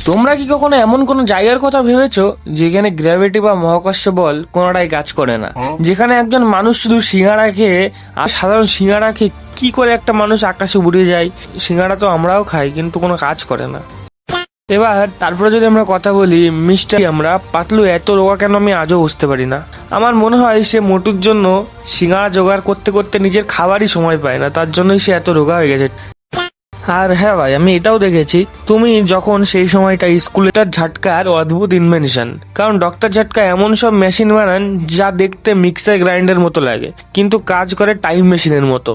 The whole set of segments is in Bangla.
তোমরা কি কখনো এমন কোন জায়গার কথা ভেবেছো যেখানে গ্র্যাভিটি বা মহাকর্ষ বল কোনোটাই কাজ করে না, যেখানে একজন মানুষ শুধু সিঙ্গাড়া খেয়ে আর সাধারণ সিঙ্গাড়া খেয়ে কি করে একটা মানুষ আকাশে উড়ে যায়? সিঙ্গাড়া তো আমরাও খাই কিন্তু কোনো কাজ করে না। এবার তারপরে যদি আমরা কথা বলি মিস্টার আমরা পাতলু এত রোগা কেন আমি আজও বুঝতে পারি না। আমার মনে হয় সে মোটুর জন্য সিঙ্গাড়া জোগাড় করতে করতে নিজের খাবারই সময় পায় না, তার জন্যই সে এত রোগা হয়ে গেছে। আর হ্যাঁ ভাই, আমি এটাও দেখেছি তুমি যখন সেই সময়টা স্কুলেটার ঝাটকার অদ্ভুত ইনভেনশন, কারণ ডক্টর ঝাটকা এমন সব মেশিন বানান যা দেখতে মিক্সার গ্রাইন্ডার মতো লাগে কিন্তু কাজ করে টাইম মেশিনের মতো।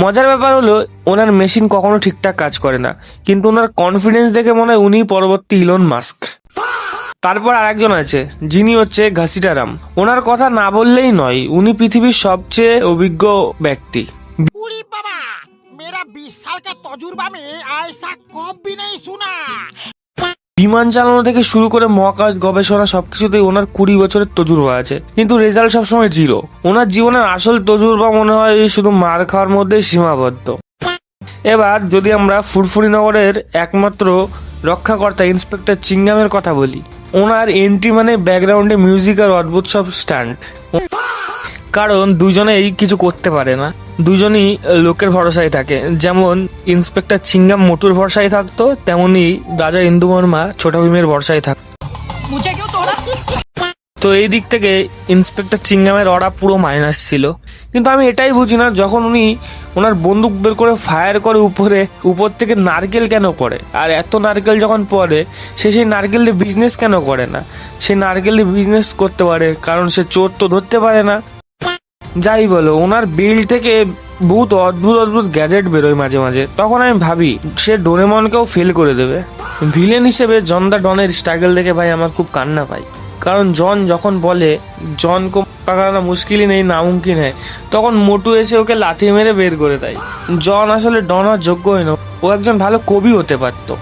মজার ব্যাপার হলো ওনার মেশিন কখনো ঠিকঠাক কাজ করে না, কিন্তু ওনার কনফিডেন্স দেখে মনে হয় উনি পরবর্তী ইলন মাস্ক। তারপর আরেকজন আছে যিনি হচ্ছে ঘাসিটারাম। ওনার কথা না বললেই নয়, উনি পৃথিবীর সবচেয়ে অভিজ্ঞ ব্যক্তি। मेरा 20 साल का तजुर्बा में ऐसा कभी नहीं सुना। বিমান চালানো থেকে শুরু করে মহাকাশ গবেষণা সবকিছুতেই ওনার 20 বছরের তজুরবা আছে, কিন্তু রেজাল্ট সবসময় জিরো। ওনার জীবনের আসল তজুরবা মনে হয় শুধু মার খাওয়ার মধ্যেই সীমাবদ্ধ। এবার যদি আমরা ফুরফুরি নগরের একমাত্র রক্ষাকর্তা ইন্সপেক্টর চিংগামের কথা বলি, ওনার এন্ট্রি মানে ব্যাকগ্রাউন্ডে মিউজিক আর অদ্ভুত সব স্টান্ট, কারণ দুজনেই কিছু করতে পারে না, দুজনই লোকের ভরসায় থাকে। যেমন ইন্সপেক্টর চিংগাম মোটুর ভরসায় থাকতো, তেমনি রাজা ইন্দু বর্মা ছোট ভীমের ভরসায় থাকতো। তো এই দিক থেকে ইন্সপেক্টর চিংগামের অরা পুরো মাইনাস ছিল। কিন্তু আমি এটাই বুঝি না, যখন উনি ওনার বন্দুক বের করে ফায়ার করে উপর থেকে নারকেল কেন পড়ে, আর এত নারকেল যখন পড়ে সে সেই নারকেল দিয়ে বিজনেস কেন করে না? সে নারকেল দিয়ে বিজনেস করতে পারে কারণ সে চোর তো ধরতে পারে না। যাই বলো, ওনার বিল থেকে বহুত অদ্ভুত অদ্ভুত গ্যাজেট বেরোয় মাঝে মাঝে, তখন আমি ভাবি সে ডোরেমনকেও ফেল করে দেবে। ভিলেন হিসেবে জন দা ডনের স্ট্রাগল দেখে ভাই আমার খুব কান্না পাই, কারণ জন যখন বলে জন কো পাকানা মুশকিলই নেই নামুমকিন হয়, তখন মোটু এসে ওকে লাথি মেরে বের করে দেয়। জন আসলে ডন হওয়ার যোগ্যই না, ও একজন ভালো কবি হতে পারতো।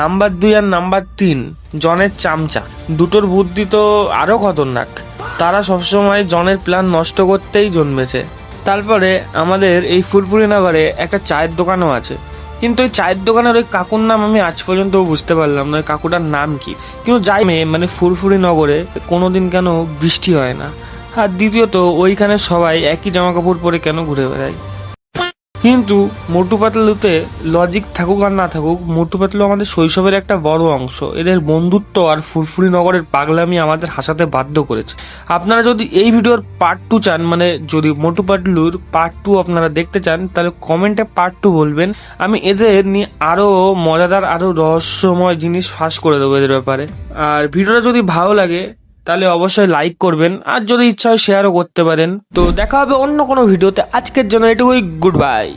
নাম্বার 2 আর নাম্বার 3 জনের চামচা, দুটোর বুদ্ধি তো আরো খতরনাক। তারা সবসময় জনের প্ল্যান নষ্ট করতেই জন্মেছে। তারপরে আমাদের এই ফুরফুরি নগরে একটা চায়ের দোকানও আছে, কিন্তু ওই চায়ের দোকানের ওই কাকুর নাম আমি আজ পর্যন্ত বুঝতে পারলাম না, ওই কাকুটার নাম কি। কিন্তু যাই মানে ফুরফুরি নগরে কোনোদিন কেন বৃষ্টি হয় না, আর দ্বিতীয়ত ওইখানে সবাই একই জামা কাপড় পরে কেন ঘুরে বেড়ায়। কিন্তু মোটু পাতলুতে লজিক থাকুক আর না থাকুক, মোটু পাতলু আমাদের শৈশবের একটা বড় অংশ। এদের বন্ধুত্ব আর ফুরফুরি নগরের পাগলামি আমাদের হাসাতে বাধ্য করেছে। আপনারা যদি এই ভিডিওর পার্ট 2 চান, মানে যদি মোটু পাতলুর পার্ট 2 আপনারা দেখতে চান, তাহলে কমেন্টে পার্ট 2 বলবেন। আমি এদের নিয়ে আরো মজাদার আরো রহস্যময় জিনিস ফাঁস করে দেবো এদের ব্যাপারে। আর ভিডিওটা যদি ভালো লাগে তাহলে অবশ্যই লাইক করবেন, আর যদি ইচ্ছা হয় শেয়ারও করতে পারেন। তো দেখা হবে অন্য কোনো ভিডিওতে, আজকের জন্য এটুকুই, গুড বাই।